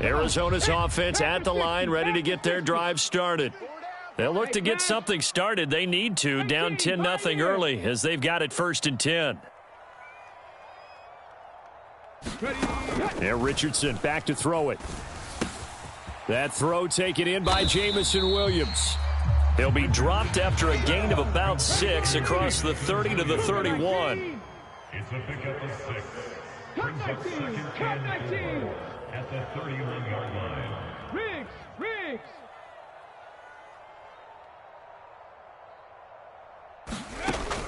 Arizona's offense at the line, ready to get their drive started. They'll look to get something started. They need to, down 10-0 early as they've got it 1st and 10. There, Richardson back to throw it. That throw taken in by Jamison Williams. He'll be dropped after a gain of about 6 across the 30 to the 31. It's a pickup of 6. Brings up 2nd and 4 at the 31-yard line. Riggs.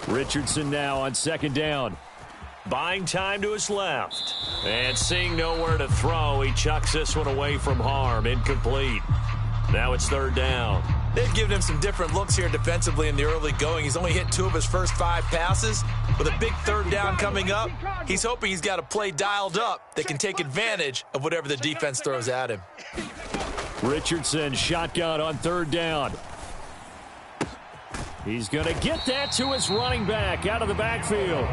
Richardson now on 2nd down. Buying time to his left. And seeing nowhere to throw, he chucks this one away from harm. Incomplete. Now it's 3rd down. They've given him some different looks here defensively in the early going. He's only hit 2 of his first 5 passes. With a big 3rd down coming up, he's hoping he's got a play dialed up that can take advantage of whatever the defense throws at him. Richardson shotgun on 3rd down. He's going to get that to his running back out of the backfield.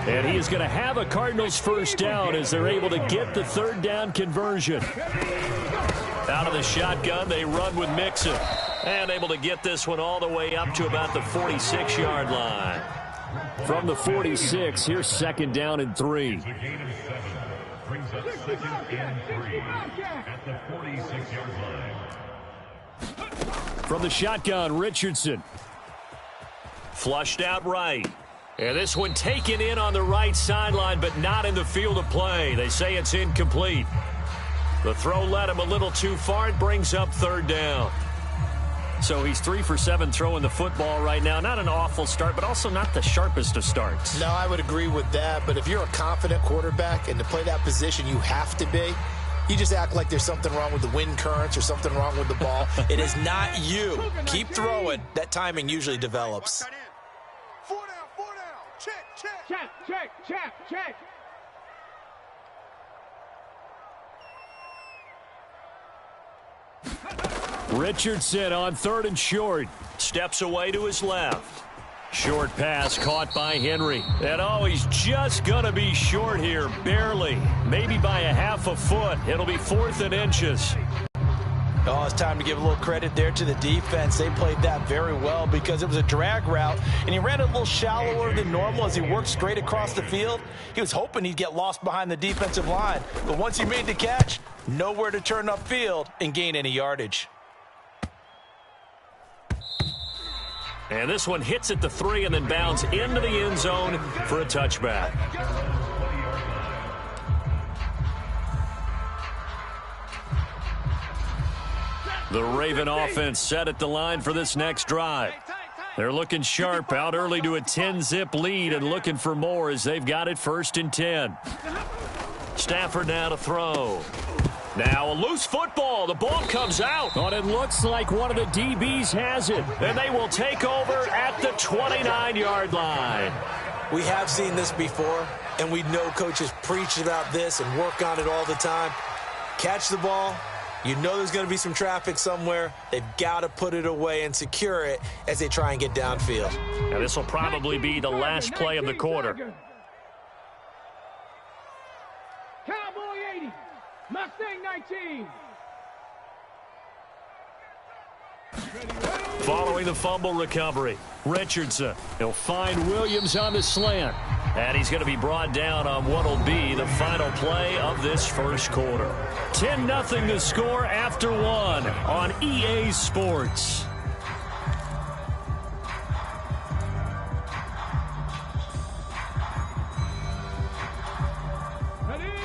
And he is going to have a Cardinals 1st down as they're able to get the 3rd down conversion. Out of the shotgun, they run with Mixon. And able to get this one all the way up to about the 46-yard line. From the 46, here's 2nd down and 3. It's a gain of 7. Brings up 2nd and 3 at the 46-yard line. From the shotgun, Richardson. Flushed out right. And this one taken in on the right sideline, but not in the field of play. They say it's incomplete. The throw led him a little too far. It brings up 3rd down. So he's 3 for 7 throwing the football right now. Not an awful start, but also not the sharpest of starts. No, I would agree with that. But if you're a confident quarterback and to play that position you have to be, you just act like there's something wrong with the wind currents or something wrong with the ball. It is not you. Keep throwing. That timing usually develops. 4 down. Check. Richardson on 3rd and short. Steps away to his left. Short pass caught by Henry. And he's just going to be short here, barely. Maybe by a half a foot. It'll be 4th and inches. Oh, it's time to give a little credit there to the defense. They played that very well because it was a drag route, and he ran it a little shallower than normal as he worked straight across the field. He was hoping he'd get lost behind the defensive line, but once he made the catch, nowhere to turn upfield and gain any yardage. And this one hits at the 3 and then bounds into the end zone for a touchback. The Raven offense set at the line for this next drive. They're looking sharp, out early to a 10-zip lead and looking for more as they've got it 1st and 10. Stafford now to throw. Now a loose football. The ball comes out. And it looks like one of the DBs has it. And they will take over at the 29-yard line. We have seen this before, and we know coaches preach about this and work on it all the time. Catch the ball. You know there's going to be some traffic somewhere. They've got to put it away and secure it as they try and get downfield. And this will probably be the last play of the quarter. Cowboy 80. Mustang 19. Following the fumble recovery, Richardson. He'll find Williams on the slant. And he's going to be brought down on what will be the final play of this 1st quarter. 10-0 the score after 1 on EA Sports.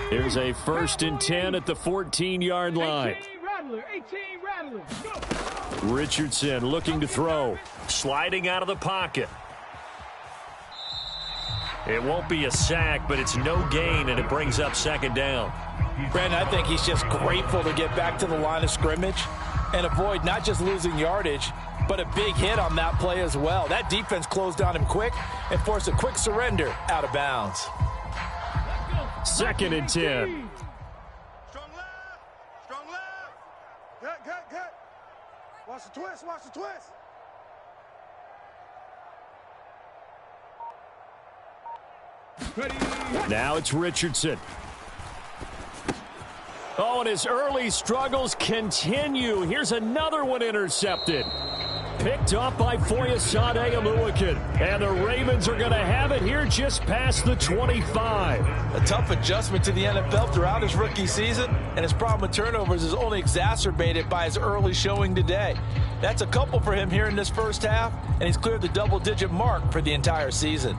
Here's a 1st and 10 at the 14-yard line. 18 Rattler. Richardson looking to throw. Sliding out of the pocket. It won't be a sack, but it's no gain, and it brings up 2nd down. Brandon, I think he's just grateful to get back to the line of scrimmage and avoid not just losing yardage, but a big hit on that play as well. That defense closed on him quick and forced a quick surrender out of bounds. 2nd and 10. Strong left. Good. Watch the twist. Now it's Richardson. Oh, and his early struggles continue. Here's another one intercepted. Picked up by Foyesade Aluakin. And the Ravens are going to have it here just past the 25. A tough adjustment to the NFL throughout his rookie season, and his problem with turnovers is only exacerbated by his early showing today. That's a couple for him here in this first half, and he's cleared the double-digit mark for the entire season.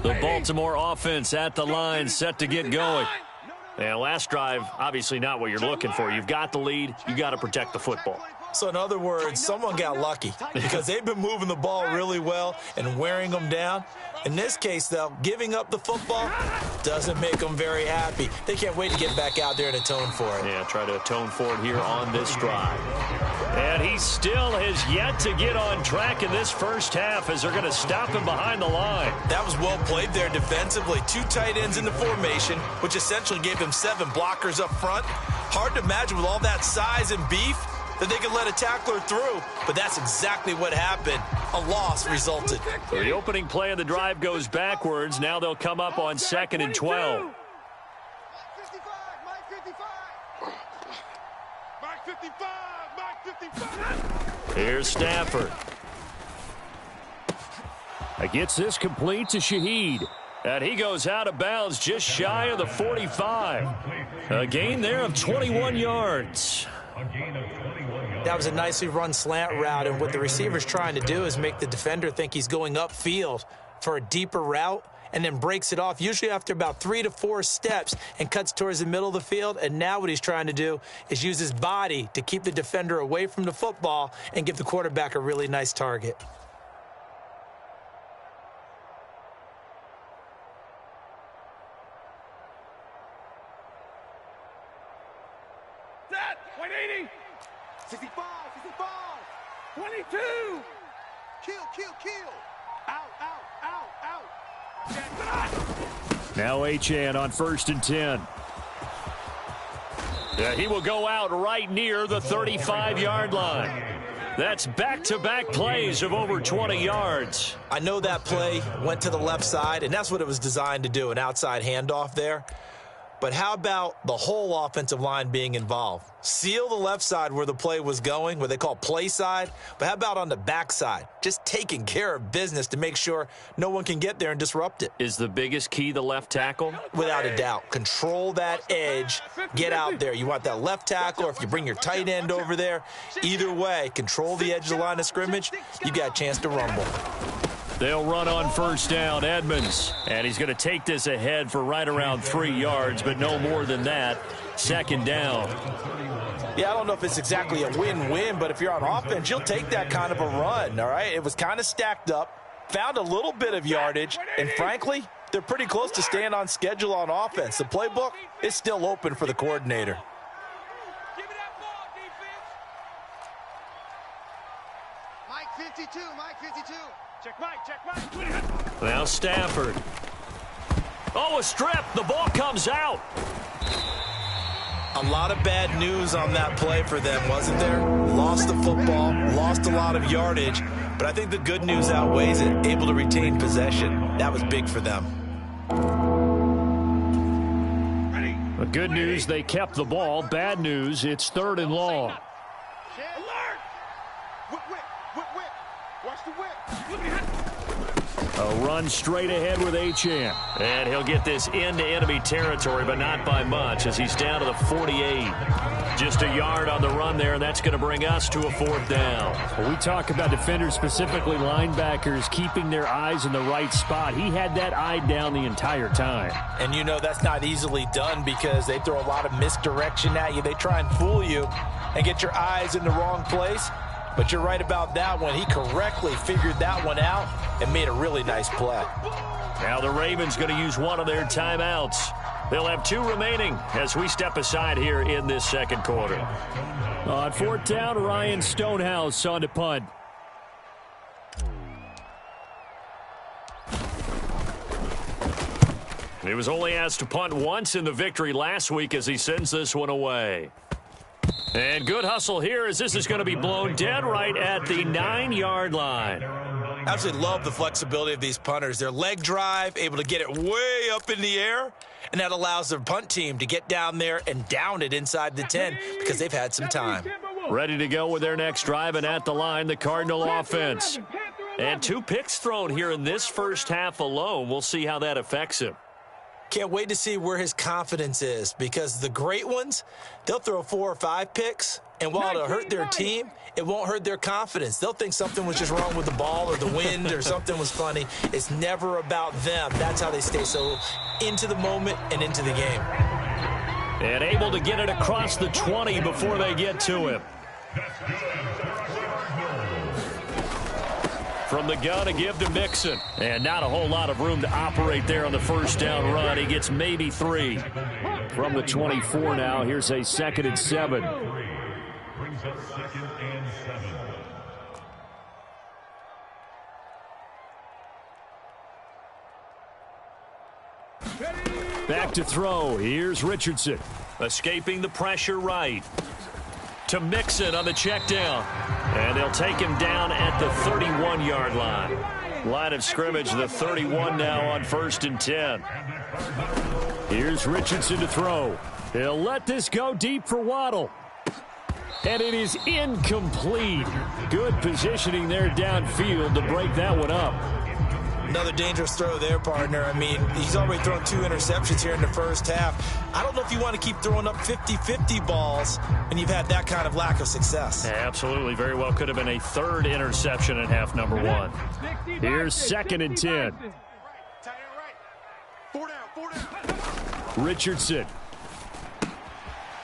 The Baltimore offense at the line, set to get going. And last drive, obviously not what you're looking for. You've got the lead. You got to protect the football. So in other words, someone got lucky because they've been moving the ball really well and wearing them down. In this case, though, giving up the football doesn't make them very happy. They can't wait to get back out there and atone for it. Yeah, try to atone for it here on this drive. And he still has yet to get on track in this first half as they're going to stop him behind the line. That was well played there defensively. 2 tight ends in the formation, which essentially gave them 7 blockers up front. Hard to imagine with all that size and beef that they could let a tackler through, but that's exactly what happened. A loss resulted. So the opening play of the drive goes backwards. Now they'll come up on 2nd and 12. Here's Stafford. Gets this complete to Shaheed. And he goes out of bounds just shy of the 45. A gain there of 21 yards. That was a nicely run slant route, and what the receiver's trying to do is make the defender think he's going upfield for a deeper route and then breaks it off, usually after about 3 to 4 steps, and cuts towards the middle of the field. And now what he's trying to do is use his body to keep the defender away from the football and give the quarterback a really nice target. Set, 180. 65, 65. 22. Kill. Out. Now Achane on 1st and 10. Yeah, he will go out right near the 35-yard line. That's back-to-back plays of over 20 yards. I know that play went to the left side, and that's what it was designed to do, an outside handoff there. But how about the whole offensive line being involved? Seal the left side where the play was going, what they call play side. But how about on the back side? Just taking care of business to make sure no one can get there and disrupt it. Is the biggest key the left tackle? Without a doubt. Control that edge. Get out there. You want that left tackle, or if you bring your tight end over there, either way, control the edge of the line of scrimmage. You got a chance to rumble. They'll run on 1st down, Edmonds. And he's going to take this ahead for right around 3 yards, but no more than that. 2nd down. Yeah, I don't know if it's exactly a win-win, but if you're on offense, you'll take that kind of a run, all right? It was kind of stacked up, found a little bit of yardage, and frankly, they're pretty close to staying on schedule on offense. The playbook is still open for the coordinator. Give me that ball, defense. Mike 52. Check Mike. Now Stafford. Oh, a strip. The ball comes out. A lot of bad news on that play for them, wasn't there? Lost the football, lost a lot of yardage, but I think the good news outweighs it. Able to retain possession. That was big for them. The good news, they kept the ball. Bad news, it's 3rd and long. Alert! Whip. Watch the whip. A run straight ahead with Achane. And he'll get this into enemy territory, but not by much as he's down to the 48. Just a yard on the run there, and that's going to bring us to a 4th down. When we talk about defenders, specifically linebackers, keeping their eyes in the right spot, he had that eye down the entire time. And you know that's not easily done because they throw a lot of misdirection at you. They try and fool you and get your eyes in the wrong place. But you're right about that one. He correctly figured that one out and made a really nice play. Now the Ravens going to use one of their timeouts. They'll have 2 remaining as we step aside here in this 2nd quarter. On 4th down, Ryan Stonehouse on to punt. He was only asked to punt once in the victory last week as he sends this one away. And good hustle here as this is going to be blown dead right at the 9-yard line. Absolutely love the flexibility of these punters. Their leg drive, able to get it way up in the air, and that allows their punt team to get down there and down it inside the 10 because they've had some time. Ready to go with their next drive, and at the line, the Cardinal offense. And 2 picks thrown here in this first half alone. We'll see how that affects him. Can't wait to see where his confidence is, because the great ones, they'll throw 4 or 5 picks, and while it'll hurt their team, it won't hurt their confidence. They'll think something was just wrong with the ball or the wind or something was funny. It's never about them. That's how they stay so into the moment and into the game. And able to get it across the 20 before they get to him. From the gun, a give to Mixon. And not a whole lot of room to operate there on the first down run. He gets maybe 3. From the 24 now, here's a 2nd and 7. Brings up 2nd and 7. Back to throw. Here's Richardson. Escaping the pressure right. To Mixon on the check down. And they'll take him down at the 31-yard line. Line of scrimmage, the 31 now on 1st and 10. Here's Richardson to throw. He'll let this go deep for Waddle. And it is incomplete. Good positioning there downfield to break that one up. Another dangerous throw there, partner. I mean, he's already thrown 2 interceptions here in the first half. I don't know if you want to keep throwing up 50-50 balls and you've had that kind of lack of success. Absolutely. Very well could have been a 3rd interception in half number 1. Here's 2nd and 10. Richardson.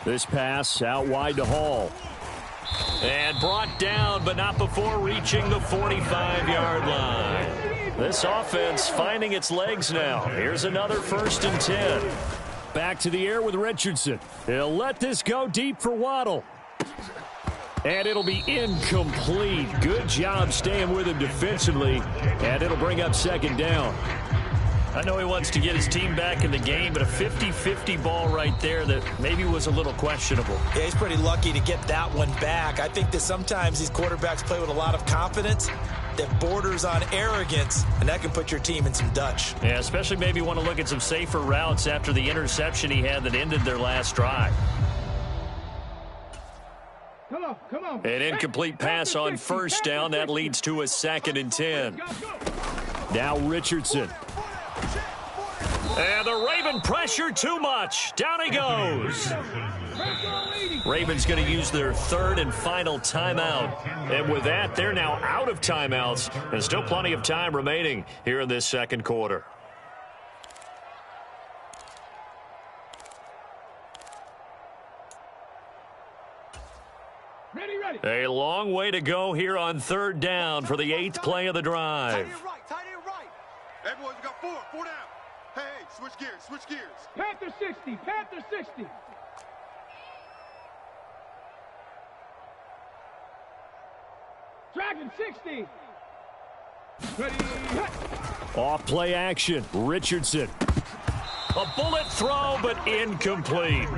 This pass out wide to Hall. And brought down, but not before reaching the 45-yard line. This offense finding its legs now. Here's another 1st and 10. Back to the air with Richardson. He'll let this go deep for Waddle. And it'll be incomplete. Good job staying with him defensively. And it'll bring up 2nd down. I know he wants to get his team back in the game, but a 50-50 ball right there that maybe was a little questionable. Yeah, he's pretty lucky to get that one back. I think that sometimes these quarterbacks play with a lot of confidence that borders on arrogance, and that can put your team in some Dutch. Yeah, especially maybe want to look at some safer routes after the interception he had that ended their last drive. Come on. An incomplete pass on 1st down. That leads to a 2nd and 10. Now Richardson. And the Raven pressure too much. Down he goes. Ravens going to use their 3rd and final timeout. And with that, they're now out of timeouts. And still plenty of time remaining here in this 2nd quarter. Ready. A long way to go here on 3rd down for the 8th play of the drive. Tight end right. Everyone's got 4 down. Hey, switch gears. Panther 60. Dragon 60. Ready. Off play action. Richardson. A bullet throw, but incomplete.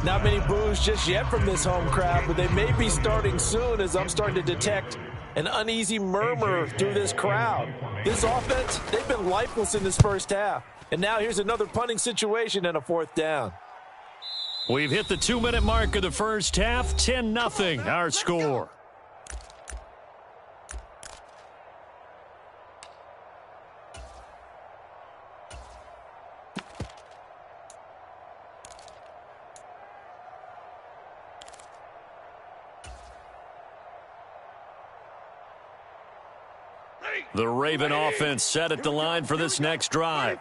Not many boos just yet from this home crowd, but they may be starting soon as I'm starting to detect an uneasy murmur through this crowd. This offense, they've been lifeless in this first half. And now here's another punting situation and a 4th down. We've hit the 2-minute mark of the first half. 10-0 our score. The Raven offense set at the line for this next drive.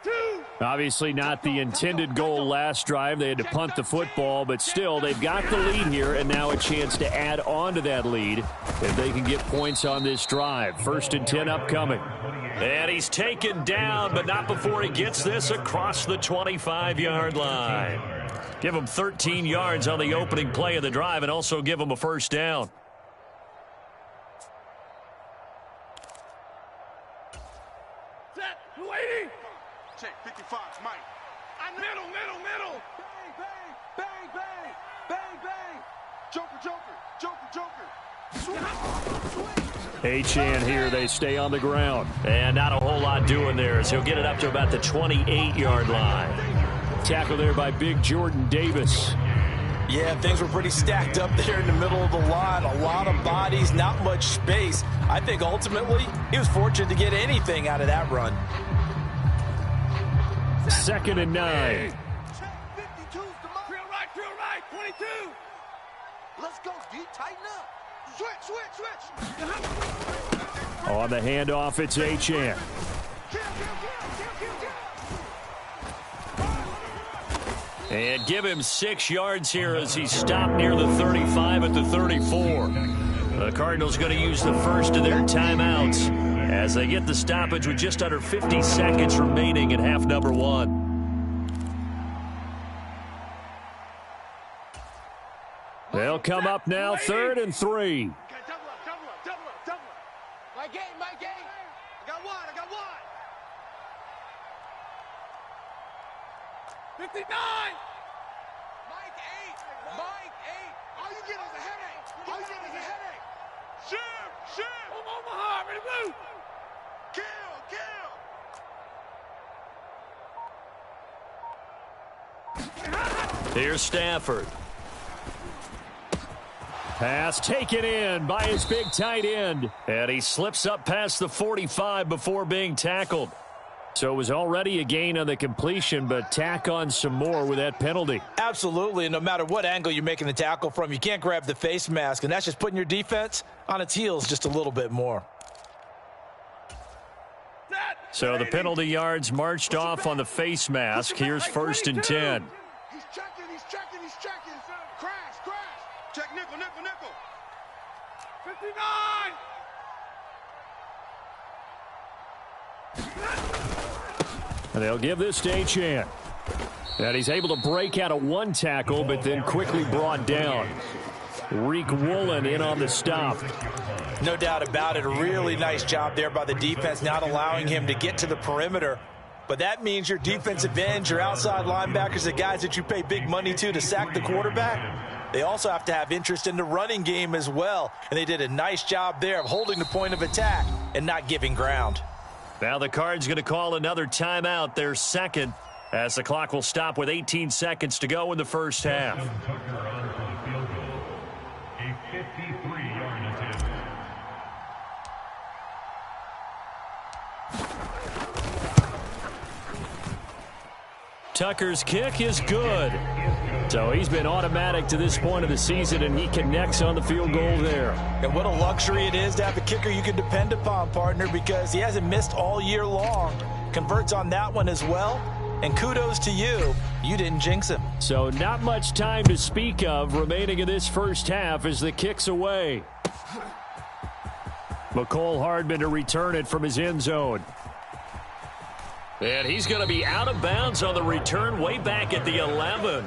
Obviously not the intended goal last drive. They had to punt the football, but still they've got the lead here, and now a chance to add on to that lead if they can get points on this drive. 1st and 10 upcoming. And he's taken down, but not before he gets this across the 25-yard line. Give him 13 yards on the opening play of the drive and also give him a 1st down. Check 55, Mike. Middle. Bang. Joker. Achane here, they stay on the ground. And not a whole lot doing there as he'll get it up to about the 28-yard line. Tackle there by big Jordan Davis. Yeah, things were pretty stacked up there in the middle of the line. A lot of bodies, not much space. I think ultimately he was fortunate to get anything out of that run. 2nd and 9. 52's the mark. Drill right, 22. Let's go, D. Tighten up. Switch. On the handoff, it's Achane. And give him 6 yards here as he stopped near the 35 at the 34. The Cardinals going to use the first of their timeouts as they get the stoppage with just under 50 seconds remaining in half number 1. They'll come up now, 3rd and 3. Double up. My game. I got one. 59. Mike 8. All you get is a headache. Shoot. Omaha, ready to move. Kill. Here's Stafford. Pass taken in by his big tight end. And he slips up past the 45 before being tackled. So it was already a gain on the completion, but tack on some more with that penalty. Absolutely, and no matter what angle you're making the tackle from, you can't grab the face mask, and that's just putting your defense on its heels just a little bit more. So the penalty yards marched off on the face mask. Here's 1st and 10. He's checking. Crash. Check nickel. 59. And they'll give this to Achane. And he's able to break out of one tackle, but then quickly brought down. Reek Woolen in on the stop. No doubt about it. A really nice job there by the defense, not allowing him to get to the perimeter. But that means your defensive ends, your outside linebackers, the guys that you pay big money to sack the quarterback, they also have to have interest in the running game as well. And they did a nice job there of holding the point of attack and not giving ground. Now the Cards going to call another timeout, their second, as the clock will stop with 18 seconds to go in the first half. Tucker on for the field goal. A 53-yard attempt. Tucker's kick is good. So he's been automatic to this point of the season, and he connects on the field goal there. And what a luxury it is to have a kicker you can depend upon, partner, because he hasn't missed all year long. Converts on that one as well. And kudos to you. You didn't jinx him. So not much time to speak of remaining in this first half as the kick's away. McCole Hardman to return it from his end zone. And he's going to be out of bounds on the return way back at the 11.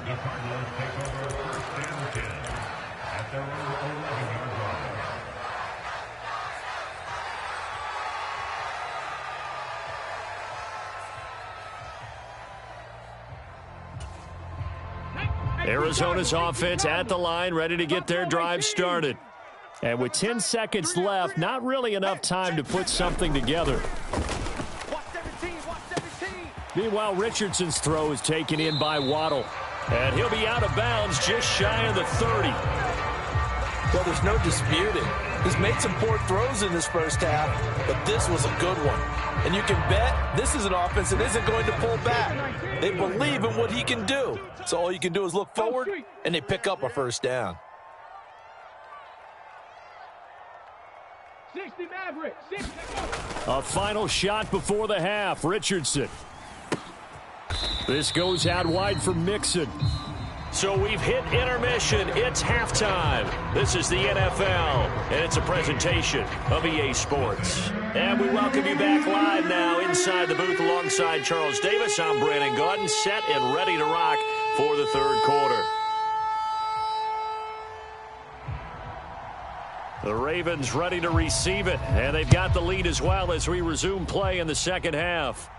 Arizona's offense at the line, ready to get their drive started. And with 10 seconds left, not really enough time to put something together. Meanwhile, Richardson's throw is taken in by Waddle. And he'll be out of bounds just shy of the 30. Well, there's no disputing. He's made some poor throws in this first half, but this was a good one. And you can bet this is an offense that isn't going to pull back. They believe in what he can do. So all you can do is look forward, and they pick up a first down. 60 Maverick. 60. A final shot before the half. Richardson. This goes out wide for Mixon. So we've hit intermission. It's halftime. This is the NFL, and it's a presentation of EA Sports. And we welcome you back live now inside the booth alongside Charles Davis. I'm Brandon Gaudin, set and ready to rock for the third quarter. The Ravens ready to receive it, and they've got the lead as well as we resume play in the second half.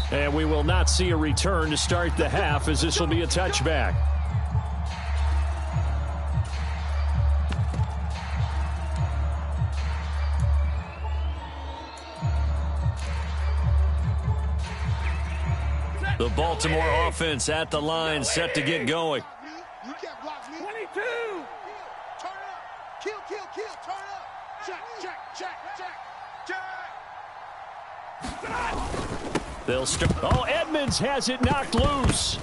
And we will not see a return to start the half, as this will be a touchback. The Baltimore offense at the line, set to get going. You can't block me. 22. Turn up. Kill. Turn up. Check. They'll start. Oh, Edmonds has it knocked loose.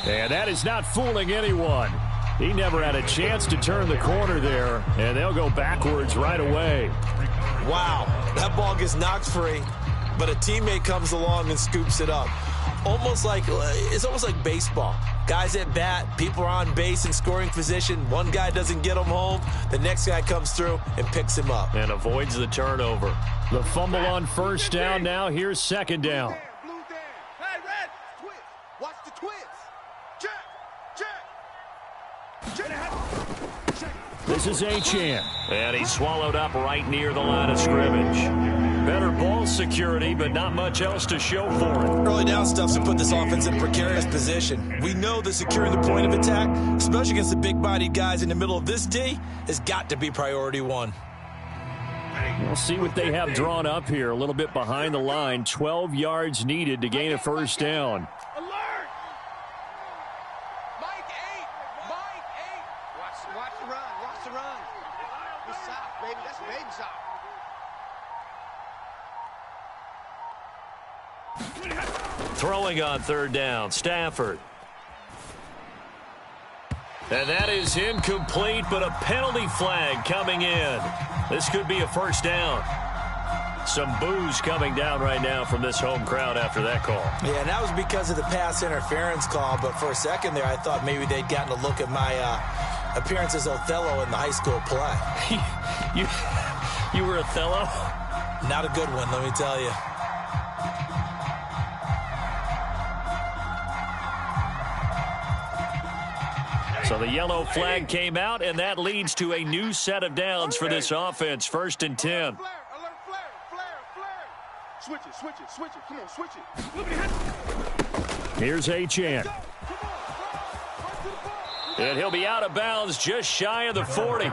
And that is not fooling anyone. He never had a chance to turn the corner there, and they'll go backwards right away. Wow, that ball gets knocked free, but a teammate comes along and scoops it up. It's almost like baseball. Guys at bat, people are on base in scoring position. One guy doesn't get him home. The next guy comes through and picks him up. And avoids the turnover. The fumble on first down now. Here's second down. Blue down. Hey, Red. Twist. Watch the twist. Check. This is Achane. And he's swallowed up right near the line of scrimmage. Better ball security, but not much else to show for it. Early down stuff's to put this offense in precarious position. We know that securing the point of attack, especially against the big-bodied guys in the middle of this D, has got to be priority one. We'll see what they have drawn up here. A little bit behind the line. 12 yards needed to gain a first down. Alert! Mike 8. Watch the run. Watch the run. Good sock, baby. That's a baby sock. Throwing on third down, Stafford. And that is incomplete, but a penalty flag coming in. This could be a first down. Some boos coming down right now from this home crowd after that call. Yeah, and that was because of the pass interference call, but for a second there I thought maybe they'd gotten a look at my appearance as Othello in the high school play. You were Othello? Not a good one, let me tell you. So the yellow flag came out, and that leads to a new set of downs for this offense. 1st and 10. Alert, flare. Switch it. Come on, switch it. Here's Achane. And he'll be out of bounds just shy of the 40.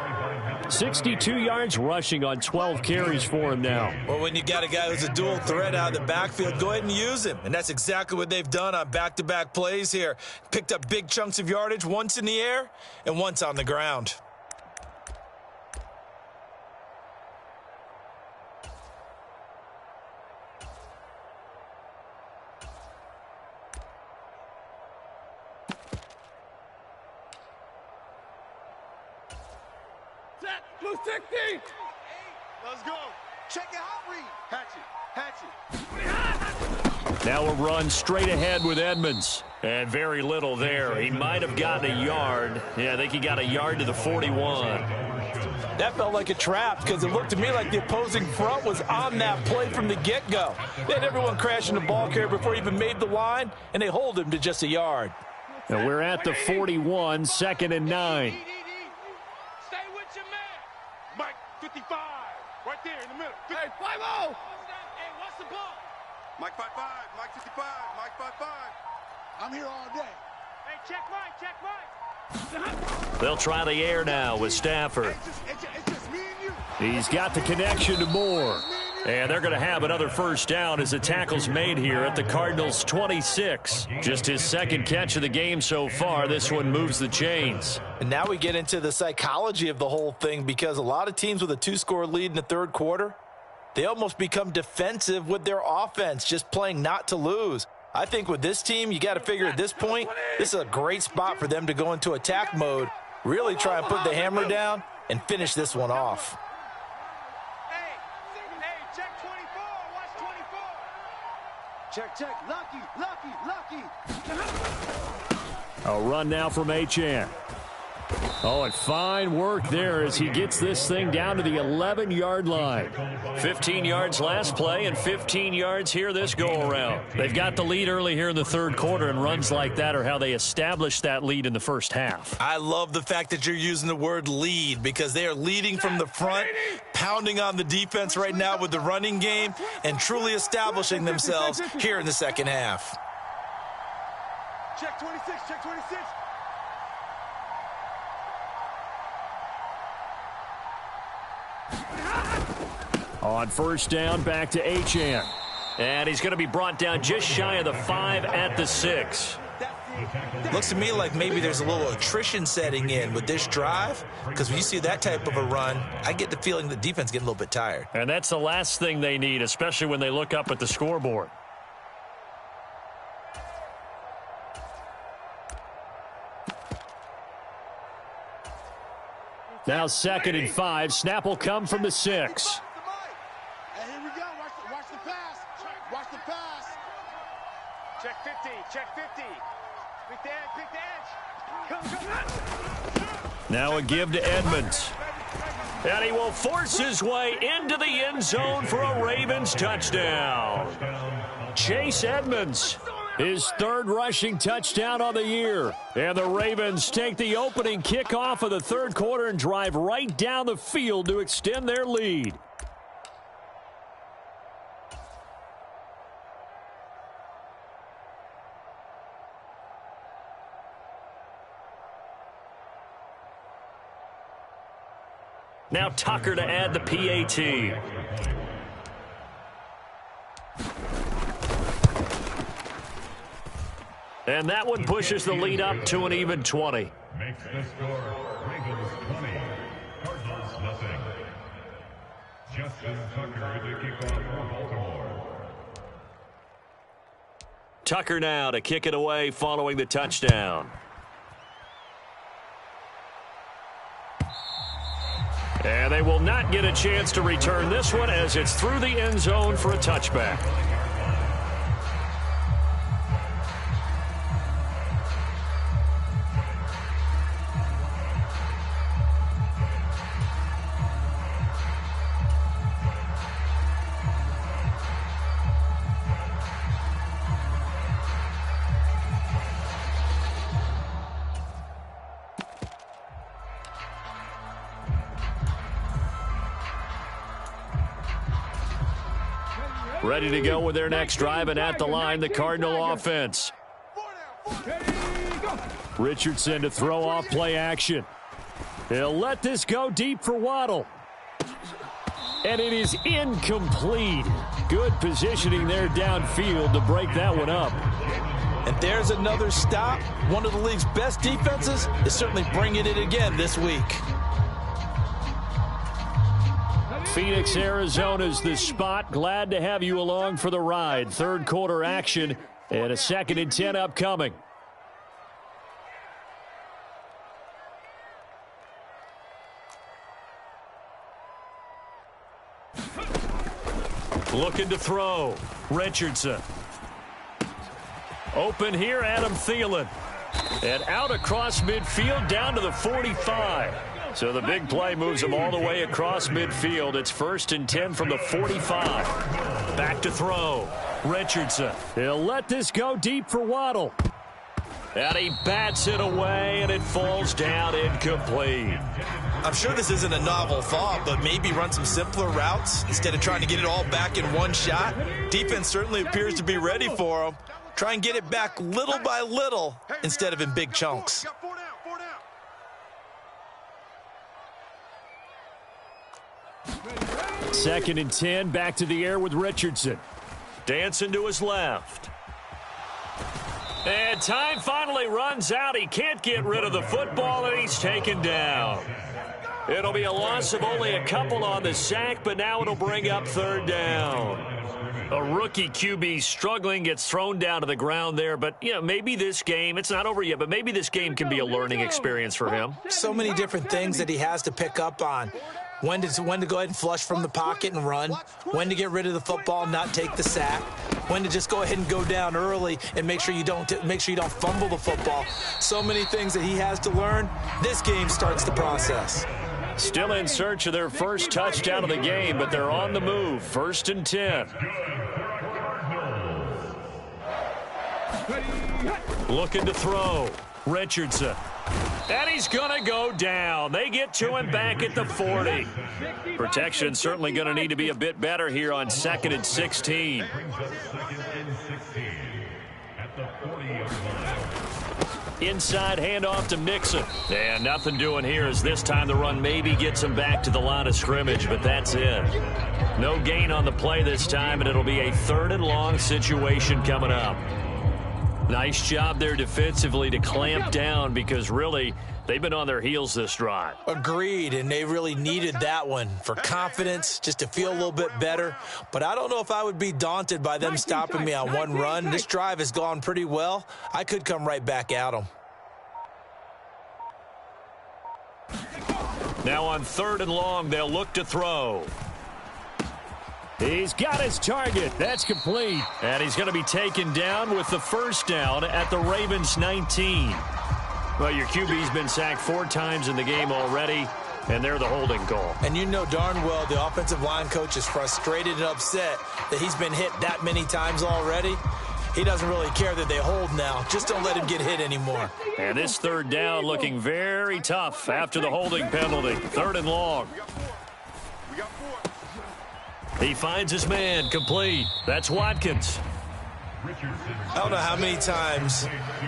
62 yards rushing on 12 carries for him now. Well, when you got a guy who's a dual threat out of the backfield, go ahead and use him. And that's exactly what they've done on back-to-back plays here. Picked up big chunks of yardage, once in the air and once on the ground. Blue 60. Let's go. Check it out, Reed. Hatchet. Now a run straight ahead with Edmonds. And very little there. He might have gotten a yard. Yeah, I think he got a yard to the 41. That felt like a trap because it looked to me like the opposing front was on that play from the get-go. They had everyone crashing the ball carrier before he even made the line, and they hold him to just a yard. And we're at the 41, 2nd and 9. Stay with your man. Mike 55. Right there in the middle. Hey, 5-0. Hey, what's the ball? Mike 5-5. Mike 55. Mike 5-5. I'm here all day. Hey, check Mike. They'll try the air now with Stafford. It's just me and you. He's got the connection to Moore. And they're going to have another first down as the tackle's made here at the Cardinals' 26. Just his second catch of the game so far. This one moves the chains. And now we get into the psychology of the whole thing because a lot of teams with a 2-score lead in the third quarter, they almost become defensive with their offense, just playing not to lose. I think with this team, you got to figure at this point, this is a great spot for them to go into attack mode, really try and put the hammer down and finish this one off. Check. Lucky. A run now from Achane. Oh, and fine work there as he gets this thing down to the 11-yard line. 15 yards last play and 15 yards here this go-around. They've got the lead early here in the third quarter, and runs like that are how they established that lead in the first half. I love the fact that you're using the word lead because they are leading from the front, pounding on the defense right now with the running game, and truly establishing themselves here in the second half. Check 26. On first down, back to Achane. And he's going to be brought down just shy of the 5 at the 6. Looks to me like maybe there's a little attrition setting in with this drive, because when you see that type of a run, I get the feeling the defense getting a little bit tired. And that's the last thing they need, especially when they look up at the scoreboard. Now 2nd and 5. Snap will come from the 6. Hey, here we go. Watch the pass. Watch the pass. Check 50. Check 50. Pick the edge. Pick the edge. Now a give to Edmonds. And he will force his way into the end zone for a Ravens touchdown. Chase Edmonds, his 3rd rushing touchdown on the year. And the Ravens take the opening kickoff of the 3rd quarter and drive right down the field to extend their lead. Now Tucker to add the PAT. And that one pushes the lead up to an even 20. Makes the score Ravens 20, Cardinals nothing. Justin Tucker to kick off for Baltimore. Tucker now to kick it away following the touchdown. And they will not get a chance to return this one as it's through the end zone for a touchback. Ready to go with their next drive, and at the line, the Cardinal offense. Richardson to throw off play action. He'll let this go deep for Waddle. And it is incomplete. Good positioning there downfield to break that one up. And there's another stop. One of the league's best defenses is certainly bringing it again this week. Phoenix, Arizona's the spot. Glad to have you along for the ride. 3rd quarter action and a 2nd and 10 upcoming. Looking to throw. Richardson. Open here, Adam Thielen. And out across midfield down to the 45. So the big play moves him all the way across midfield. It's 1st and 10 from the 45. Back to throw. Richardson. He'll let this go deep for Waddle. And he bats it away, and it falls down incomplete. I'm sure this isn't a novel thought, but maybe run some simpler routes instead of trying to get it all back in one shot. Defense certainly appears to be ready for him. Try and get it back little by little instead of in big chunks. 2nd and 10, back to the air with Richardson. Dancing to his left. And time finally runs out. He can't get rid of the football, and he's taken down. It'll be a loss of only a couple on the sack, but now it'll bring up 3rd down. A rookie QB struggling, gets thrown down to the ground there, but, you know, maybe this game, it's not over yet, but maybe this game can be a learning experience for him. So many different things that he has to pick up on. When to go ahead and flush from the pocket and run, when to get rid of the football and not take the sack, when to just go ahead and go down early and make sure you don't fumble the football. So many things that he has to learn. This game starts the process. Still in search of their first touchdown of the game, but they're on the move. 1st and 10. Looking to throw. Richardson. And he's going to go down. They get to him back at the 40. Protection certainly going to need to be a bit better here on 2nd and 16. at the 40-yard line. Inside handoff to Mixon. And nothing doing here as this time the run maybe gets him back to the line of scrimmage, but that's it. No gain on the play this time, and it'll be a 3rd and long situation coming up. Nice job there defensively to clamp down because really they've been on their heels this drive. Agreed, and they really needed that one for confidence, just to feel a little bit better. But I don't know if I would be daunted by them stopping me on one run. This drive has gone pretty well. I could come right back at them. Now on 3rd and long, they'll look to throw. He's got his target. That's complete. And he's going to be taken down with the first down at the Ravens 19. Well, your QB's been sacked 4 times in the game already, and they're the holding call. And you know darn well the offensive line coach is frustrated and upset that he's been hit that many times already. He doesn't really care that they hold now. Just don't let him get hit anymore. And this 3rd down looking very tough after the holding penalty. 3rd and long. He finds his man, complete. That's Watkins. I don't know how many times,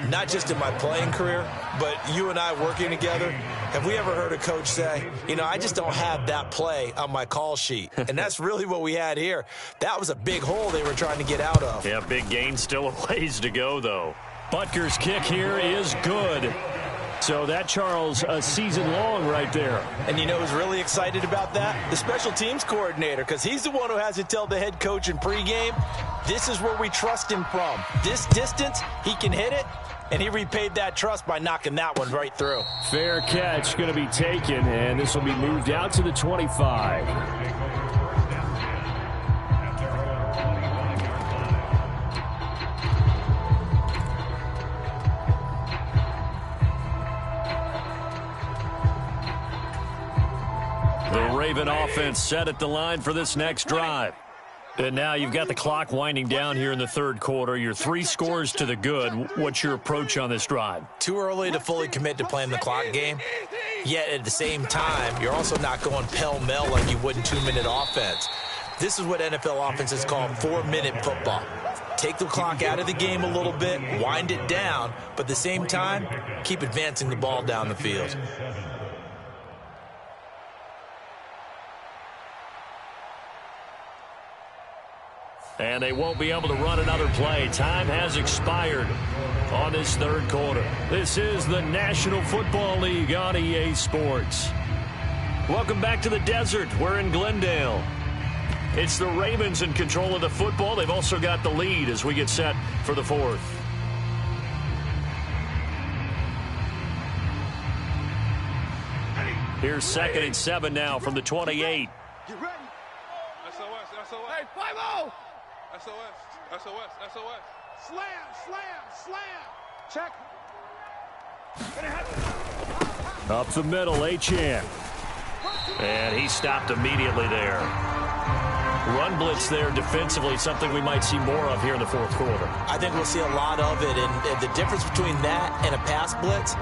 not just in my playing career, but you and I working together, have we ever heard a coach say, you know, I just don't have that play on my call sheet. And that's really what we had here. That was a big hole they were trying to get out of. Yeah, big gain, still a ways to go, though. Butker's kick here is good. So that, Charles, a season long right there. And you know who's really excited about that? The special teams coordinator, because he's the one who has to tell the head coach in pregame, this is where we trust him from. This distance, he can hit it, and he repaid that trust by knocking that one right through. Fair catch going to be taken, and this will be moved out to the 25. The Raven offense set at the line for this next drive. And now you've got the clock winding down here in the 3rd quarter. You're 3 scores to the good. What's your approach on this drive? Too early to fully commit to playing the clock game. Yet at the same time, you're also not going pell-mell like you would in 2-minute offense. This is what NFL offenses call 4-minute football. Take the clock out of the game a little bit, wind it down, but at the same time, keep advancing the ball down the field. And they won't be able to run another play. Time has expired on this 3rd quarter. This is the National Football League on EA Sports. Welcome back to the desert. We're in Glendale. It's the Ravens in control of the football. They've also got the lead as we get set for the 4th. Here's 2nd and 7 now from the 28. Get ready. SOS, SOS. Hey, 5-0. SOS, SOS, SOS. Slam, slam, slam. Check. Up the middle, Achane. And he stopped immediately there. Run blitz there defensively, something we might see more of here in the 4th quarter. I think we'll see a lot of it, and the difference between that and a pass blitz,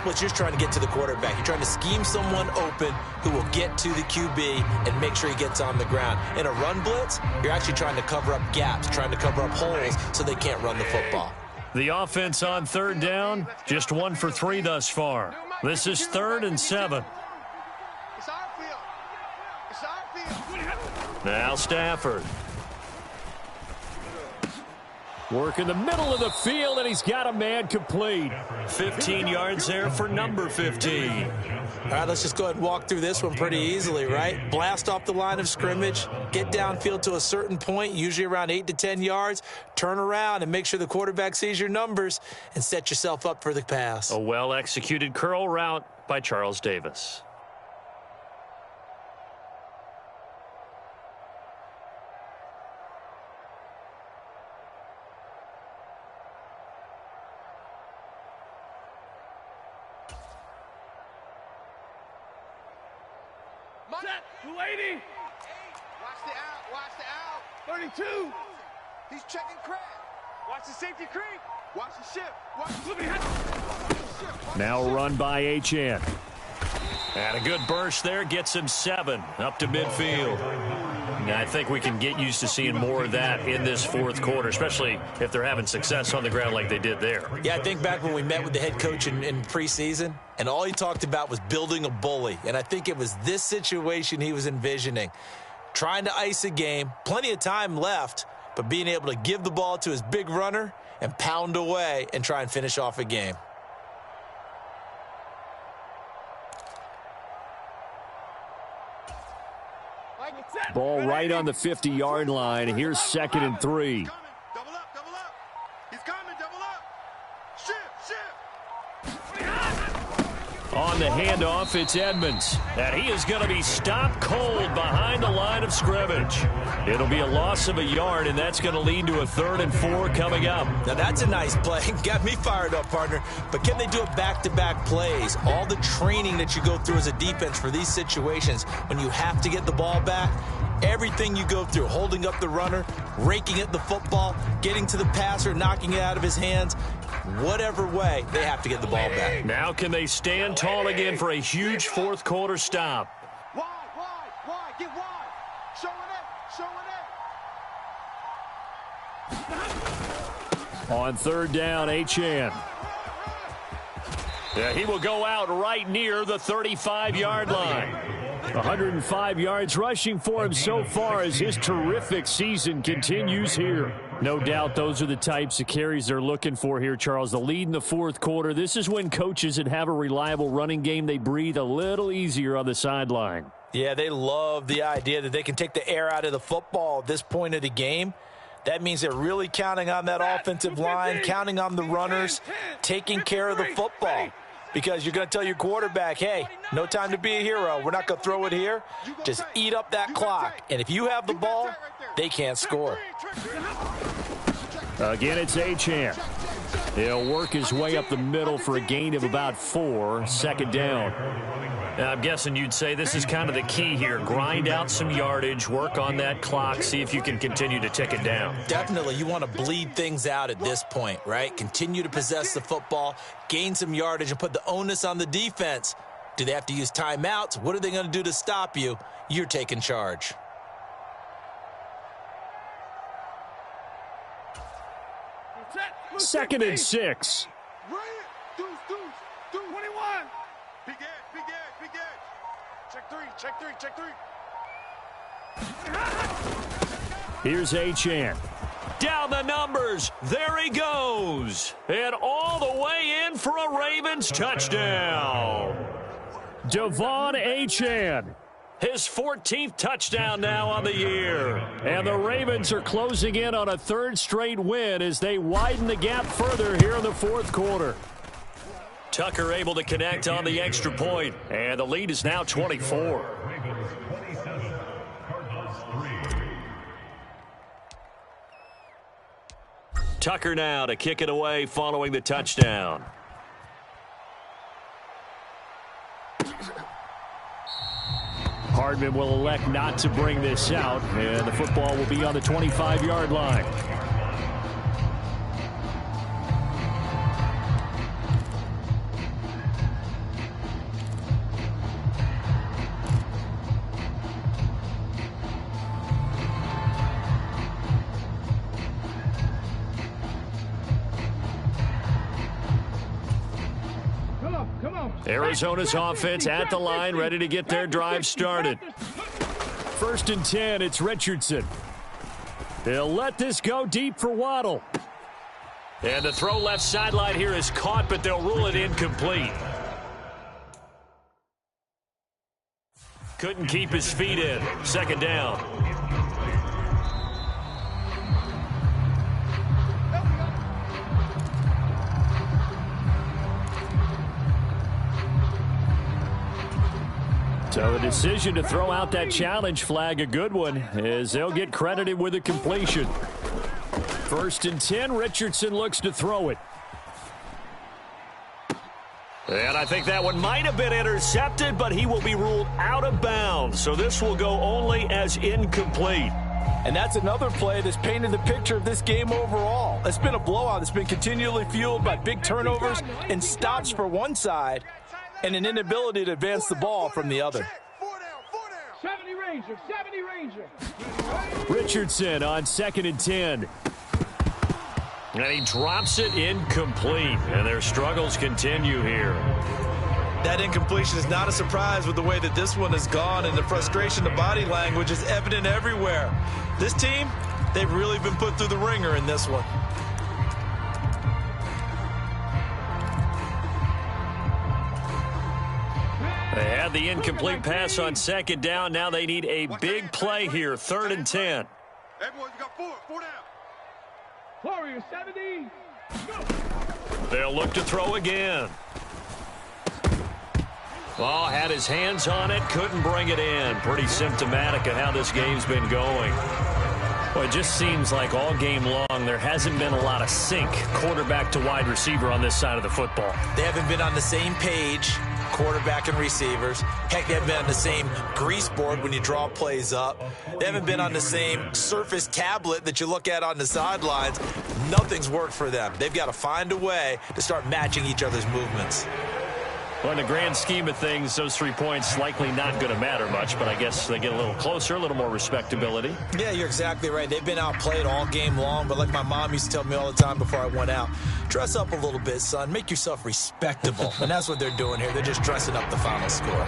you're just trying to get to the quarterback. You're trying to scheme someone open who will get to the QB and make sure he gets on the ground. In a run blitz, you're actually trying to cover up gaps, trying to cover up holes so they can't run the football. The offense on 3rd down, just 1 for 3 thus far. This is 3rd and 7. It's our field. It's our field. Now Stafford. Work in the middle of the field, and he's got a man complete. 15 yards there for number 15. All right, let's just go ahead and walk through this one pretty easily, right? Blast off the line of scrimmage, get downfield to a certain point, usually around 8 to 10 yards, turn around and make sure the quarterback sees your numbers and set yourself up for the pass. A well-executed curl route by Charles Davis. Set, 280. Watch the out, watch the out. 32. He's checking crack. Watch the safety creep. Watch the shift. Watch the shift. Now run by Achane. And a good burst there gets him 7 up to midfield. And I think we can get used to seeing more of that in this fourth quarter, especially if they're having success on the ground like they did there. Yeah, I think back when we met with the head coach in preseason, and all he talked about was building a bully. And I think it was this situation he was envisioning. Trying to ice a game, plenty of time left, but being able to give the ball to his big runner and pound away and try and finish off a game. Ball right on the 50-yard line. Here's 2nd and 3. Double up, double up. He's coming, double up. Shift. On the handoff, it's Edmonds. And he is going to be stopped cold behind the line of scrimmage. It'll be a loss of a yard, and that's going to lead to a 3rd and 4 coming up. Now, that's a nice play. Got me fired up, partner. But can they do it back-to-back plays? All the training that you go through as a defense for these situations, when you have to get the ball back, everything you go through, holding up the runner, raking at the football, getting to the passer, knocking it out of his hands, whatever way, they have to get the ball back. Now can they stand tall again for a huge fourth quarter stop? Wide, get wide. Showing it. On 3rd down, Achane. Yeah, he will go out right near the 35-yard line. 105 yards rushing for him so far as his terrific season continues here. No doubt those are the types of carries they're looking for here, Charles. The lead in the fourth quarter. This is when coaches that have a reliable running game, they breathe a little easier on the sideline. Yeah, they love the idea that they can take the air out of the football at this point of the game. That means they're really counting on that offensive line, counting on the runners, taking care of the football. Because you're going to tell your quarterback, hey, no time to be a hero. We're not going to throw it here. Just eat up that clock. And if you have the ball, they can't score. Again, it's Achane. He'll work his way up the middle for a gain of about 4. 2nd down. Now, I'm guessing you'd say this is kind of the key here. Grind out some yardage, work on that clock, see if you can continue to tick it down. Definitely. You want to bleed things out at this point, right? Continue to possess the football, gain some yardage, and put the onus on the defense. Do they have to use timeouts? What are they going to do to stop you? You're taking charge. Second and 6. Deuce. 21. Big edge. Check three. Here's Achane. Down the numbers. There he goes. And all the way in for a Ravens touchdown. Devon Achane. His 14th touchdown now on the year. And the Ravens are closing in on a 3rd straight win as they widen the gap further here in the fourth quarter. Tucker able to connect on the extra point, and the lead is now 24. Ravens 27, Cardinals 3. Tucker now to kick it away following the touchdown. Hardman will elect not to bring this out, and the football will be on the 25-yard line. Arizona's offense at the line, ready to get their drive started. 1st and 10, it's Richardson. They'll let this go deep for Waddle. And the throw left sideline here is caught, but they'll rule it incomplete. Couldn't keep his feet in. 2nd down. So the decision to throw out that challenge flag, a good one, as they'll get credited with a completion. 1st and 10, Richardson looks to throw it. And I think that one might have been intercepted, but he will be ruled out of bounds. So this will go only as incomplete. And that's another play that's painted the picture of this game overall. It's been a blowout. It's been continually fueled by big turnovers and stops for one side and an inability to advance the ball from the other. 4 down. Richardson on 2nd and 10. And he drops it incomplete. And their struggles continue here. That incompletion is not a surprise with the way that this one has gone, and the frustration, the body language is evident everywhere. This team, they've really been put through the ringer in this one. They had the incomplete pass on 2nd down. Now they need a big play here. 3rd and 10. Hey, boys, you got four down. Warrior 70. They'll look to throw again. Well, had his hands on it, couldn't bring it in. Pretty symptomatic of how this game's been going. Well, it just seems like all game long there hasn't been a lot of sync quarterback to wide receiver on this side of the football. They haven't been on the same page, quarterback and receivers. Heck, they haven't been on the same grease board when you draw plays up. They haven't been on the same surface tablet that you look at on the sidelines. Nothing's worked for them. They've got to find a way to start matching each other's movements. Well, in the grand scheme of things, those 3 points likely not going to matter much, but I guess they get a little closer, a little more respectability. Yeah, you're exactly right. They've been outplayed all game long, but like my mom used to tell me all the time before I went out, dress up a little bit, son. Make yourself respectable. And that's what they're doing here. They're just dressing up the final score.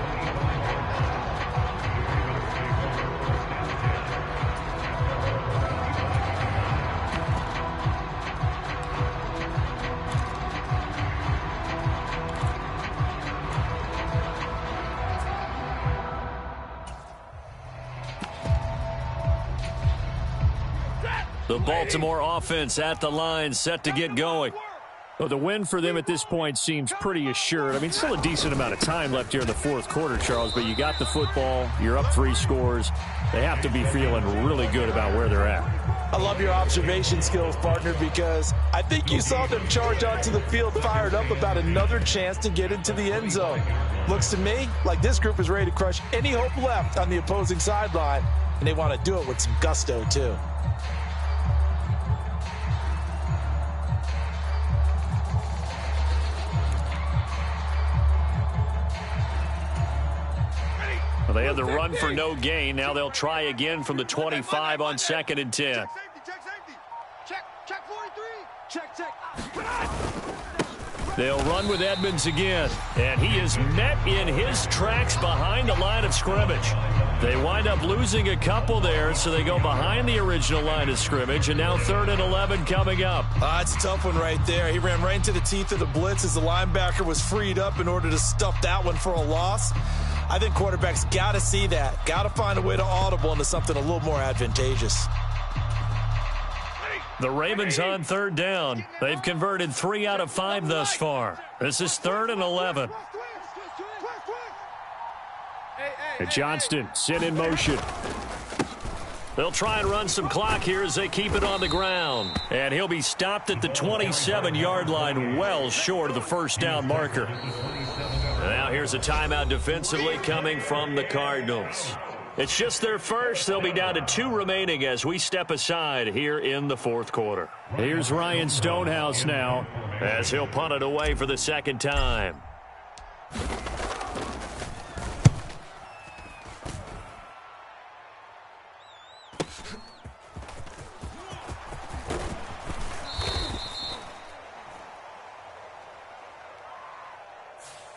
The Baltimore offense at the line, set to get going. Well, the win for them at this point seems pretty assured. I mean, still a decent amount of time left here in the 4th quarter, Charles, but you got the football. You're up 3 scores. They have to be feeling really good about where they're at. I love your observation skills, partner, because I think you saw them charge onto the field fired up about another chance to get into the end zone. Looks to me like this group is ready to crush any hope left on the opposing sideline, and they want to do it with some gusto, too. Well, they had the run for no gain. Now they'll try again from the 25 on 2nd and 10. Check safety. Check 43. Check. They'll run with Edmonds again, and he is met in his tracks behind the line of scrimmage. They wind up losing a couple there, so they go behind the original line of scrimmage, and now 3rd and 11 coming up. It's a tough one right there. He ran right into the teeth of the blitz as the linebacker was freed up in order to stuff that one for a loss. I think quarterbacks got to see that, got to find a way to audible into something a little more advantageous. The Ravens on 3rd down. They've converted 3 out of 5 thus far. This is 3rd and 11. And Johnston sent in motion. They'll try and run some clock here as they keep it on the ground. And he'll be stopped at the 27-yard line, well short of the 1st down marker. Now here's a timeout defensively coming from the Cardinals. It's just their first. They'll be down to 2 remaining as we step aside here in the 4th quarter. Here's Ryan Stonehouse now, as he'll punt it away for the 2nd time.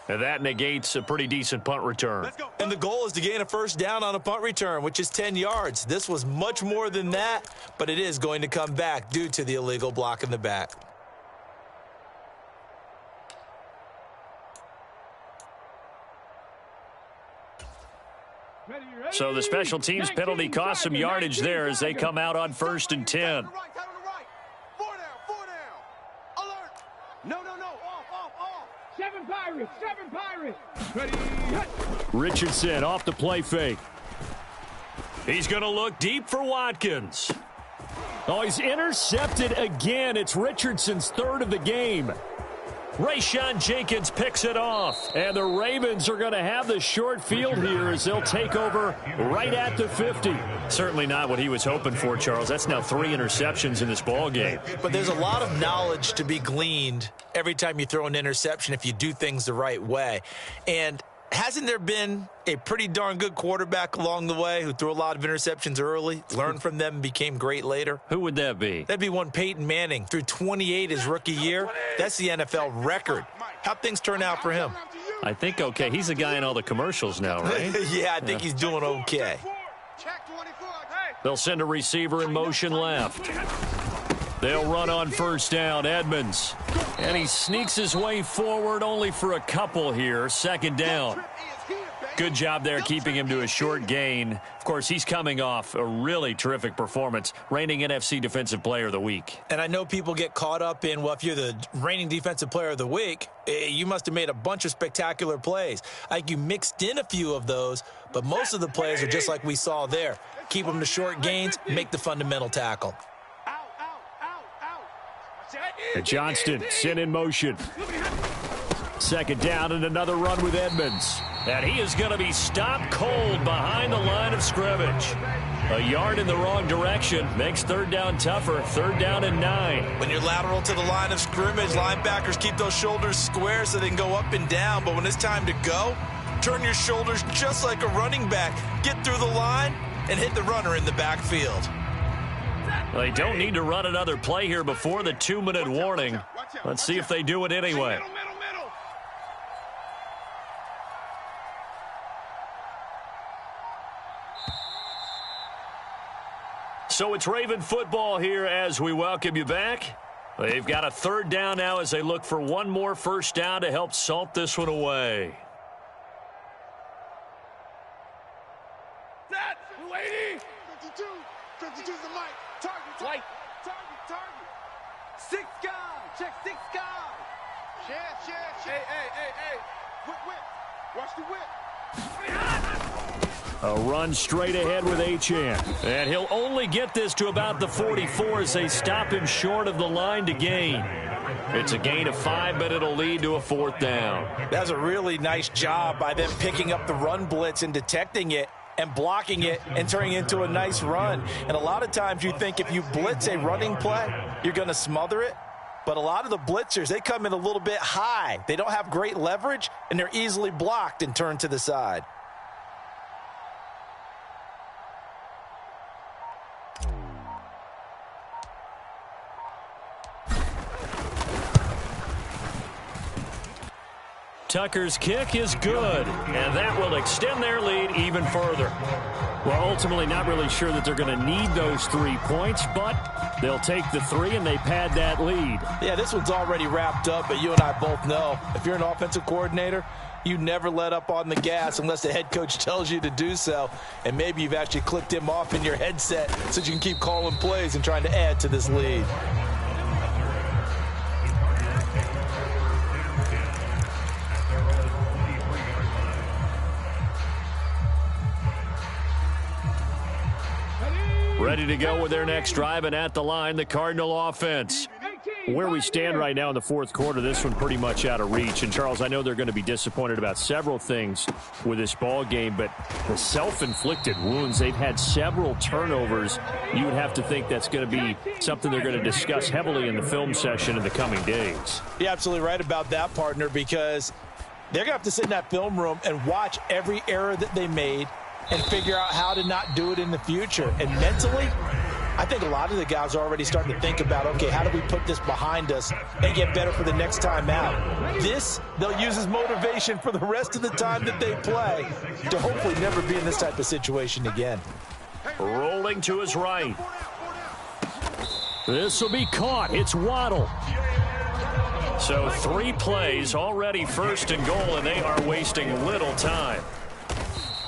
And that negates a pretty decent punt return. And the goal is to gain a 1st down on a punt return, which is 10 yards. This was much more than that, but it is going to come back due to the illegal block in the back. So the special teams penalty cost some yardage there as they come out on 1st and 10. 4 down. Alert. No. Off. 7 Pirates. Ready. Richardson off the play fake. He's going to look deep for Watkins. Oh, he's intercepted again. It's Richardson's 3rd of the game. Rayshon Jenkins picks it off. And the Ravens are going to have the short field here as they'll take over right at the 50. Certainly not what he was hoping for, Charles. That's now 3 interceptions in this ball game. But there's a lot of knowledge to be gleaned every time you throw an interception if you do things the right way. And Hasn't there been a pretty darn good quarterback along the way who threw a lot of interceptions early, learned from them, and became great later? Who would that be? That'd be one Peyton Manning. Threw 28 his rookie year. That's the NFL record. How'd things turn out for him? I think okay. He's a guy in all the commercials now, right? Yeah, I think he's doing okay. They'll send a receiver in motion left. They'll run on first down, Edmonds. And he sneaks his way forward only for a couple here. Second down. Good job there keeping him to a short gain. Of course, he's coming off a really terrific performance, reigning NFC Defensive Player of the Week. And I know people get caught up in, well, if you're the reigning Defensive Player of the Week, you must have made a bunch of spectacular plays. I think you mixed in a few of those, but most of the plays are just like we saw there. Keep them to short gains, make the fundamental tackle. And Johnston sent in motion. Second down and another run with Edmonds. And he is going to be stopped cold behind the line of scrimmage. A yard in the wrong direction makes third down tougher. Third down and 9. When you're lateral to the line of scrimmage, linebackers keep those shoulders square so they can go up and down. But when it's time to go, turn your shoulders just like a running back. Get through the line and hit the runner in the backfield. They don't need to run another play here before the 2-minute warning. Let's see if they do it anyway. So it's Raven football here as we welcome you back. They've got a third down now as they look for one more first down to help salt this one away. Set, lady. 52. 52's the mic. Target. Target. 6 guys. Check 6 guys. Share. Hey. Whip. Watch the whip. A run straight ahead with Achane. And he'll only get this to about the 44 as they stop him short of the line to gain. It's a gain of 5, but it'll lead to a fourth down. That's a really nice job by them picking up the run blitz and detecting it and blocking it and turning it into a nice run. And a lot of times you think if you blitz a running play, you're going to smother it. But a lot of the blitzers, they come in a little bit high. They don't have great leverage, and they're easily blocked and turned to the side. Tucker's kick is good, and that will extend their lead even further. Well, ultimately not really sure that they're going to need those 3 points, but they'll take the 3 and they pad that lead. Yeah, this one's already wrapped up, but you and I both know if you're an offensive coordinator, you never let up on the gas unless the head coach tells you to do so. And maybe you've actually clicked him off in your headset so you can keep calling plays and trying to add to this lead. Ready to go with their next drive, and at the line, the Cardinal offense. Where we stand right now in the fourth quarter, this one pretty much out of reach. And, Charles, I know they're going to be disappointed about several things with this ball game, but the self-inflicted wounds, they've had several turnovers. You would have to think that's going to be something they're going to discuss heavily in the film session in the coming days. You're absolutely right about that, partner, because they're going to have to sit in that film room and watch every error that they made and figure out how to not do it in the future. And mentally, I think a lot of the guys are already starting to think about, okay, how do we put this behind us and get better for the next time out? This, they'll use as motivation for the rest of the time that they play to hopefully never be in this type of situation again. Rolling to his right. This will be caught. It's Waddle. So 3 plays, already first and goal, and they are wasting little time.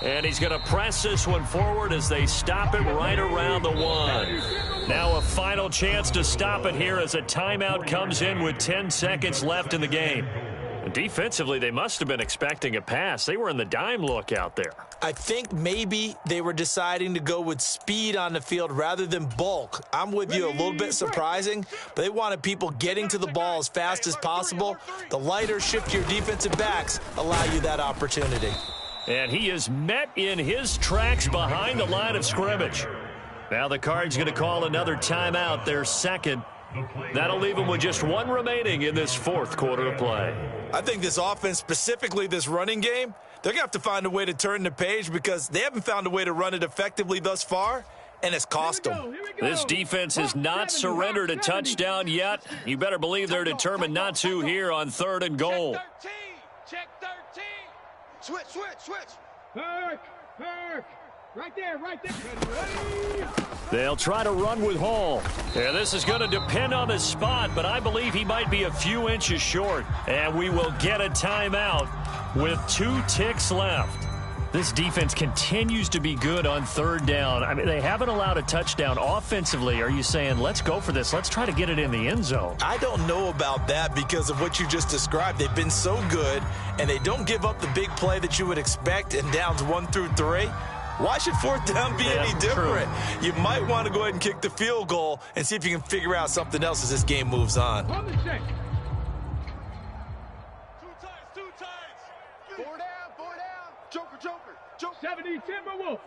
And he's going to press this one forward as they stop it right around the 1. Now a final chance to stop it here as a timeout comes in with 10 seconds left in the game. And defensively, they must have been expecting a pass. They were in the dime look out there. I think maybe they were deciding to go with speed on the field rather than bulk. I'm with you, a little bit surprising, but they wanted people getting to the ball as fast as possible. The lighter, shiftier defensive backs allow you that opportunity. And he is met in his tracks behind the line of scrimmage. Now the Cards going to call another timeout, their second, That'll leave them with just one remaining in this fourth quarter of play. I think this offense, specifically this running game, they're going to have to find a way to turn the page because they haven't found a way to run it effectively thus far, and it's cost them. This defense has not surrendered a touchdown yet. You better believe they're determined not to here on 3rd and goal. Check 13. Switch. Perk. Right there. Ready. They'll try to run with Hall. Yeah, this is going to depend on the spot, but I believe he might be a few inches short. And we will get a timeout with 2 ticks left. This defense continues to be good on 3rd down. I mean, they haven't allowed a touchdown offensively. Are you saying, let's go for this? Let's try to get it in the end zone. I don't know about that because of what you just described. They've been so good, and they don't give up the big play that you would expect in downs 1 through 3. Why should 4th down be any different? True. You might want to go ahead and kick the field goal and see if you can figure out something else as this game moves on. Two times. 4 down. Joker. 70 Timberwolf.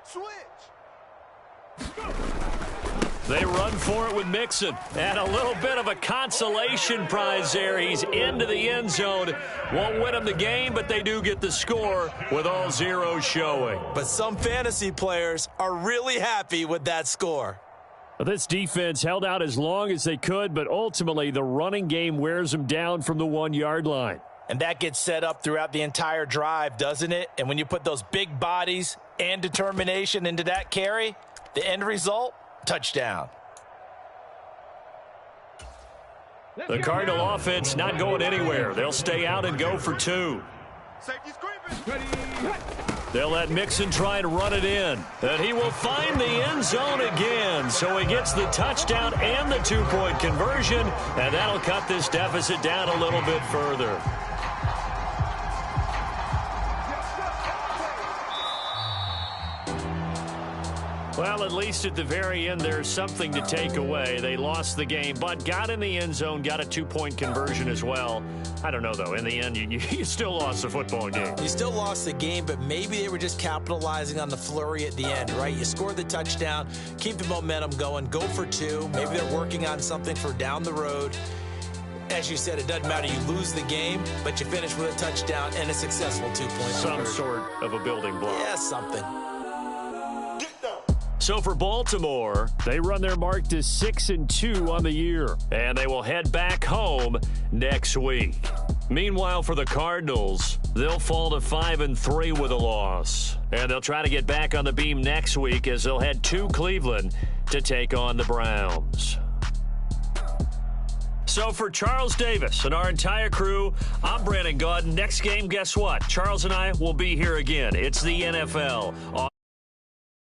Switch. They run for it with Mixon. And a little bit of a consolation prize there. He's into the end zone. Won't win them the game, but they do get the score with all zeros showing. But some fantasy players are really happy with that score. This defense held out as long as they could, but ultimately the running game wears them down from the 1-yard line. And that gets set up throughout the entire drive, doesn't it? And when you put those big bodies and determination into that carry, the end result, touchdown. The Cardinal offense not going anywhere. They'll stay out and go for 2. Safety's creeping. They'll let Mixon try and run it in. And he will find the end zone again. So he gets the touchdown and the 2-point conversion. And that'll cut this deficit down a little bit further. Well, at least at the very end, there's something to take away. They lost the game, but got in the end zone, got a 2-point conversion as well. I don't know, though. In the end, you still lost the football game. You still lost the game, but maybe they were just capitalizing on the flurry at the end, right? You scored the touchdown, keep the momentum going, go for 2. Maybe they're working on something for down the road. As you said, it doesn't matter. You lose the game, but you finish with a touchdown and a successful 2-point Some sort of a building block. Yeah, something. So for Baltimore, they run their mark to 6-2 on the year. And they will head back home next week. Meanwhile, for the Cardinals, they'll fall to 5-3 with a loss. And they'll try to get back on the beam next week as they'll head to Cleveland to take on the Browns. So for Charles Davis and our entire crew, I'm Brandon Gaudin. Next game, guess what? Charles and I will be here again. It's the NFL on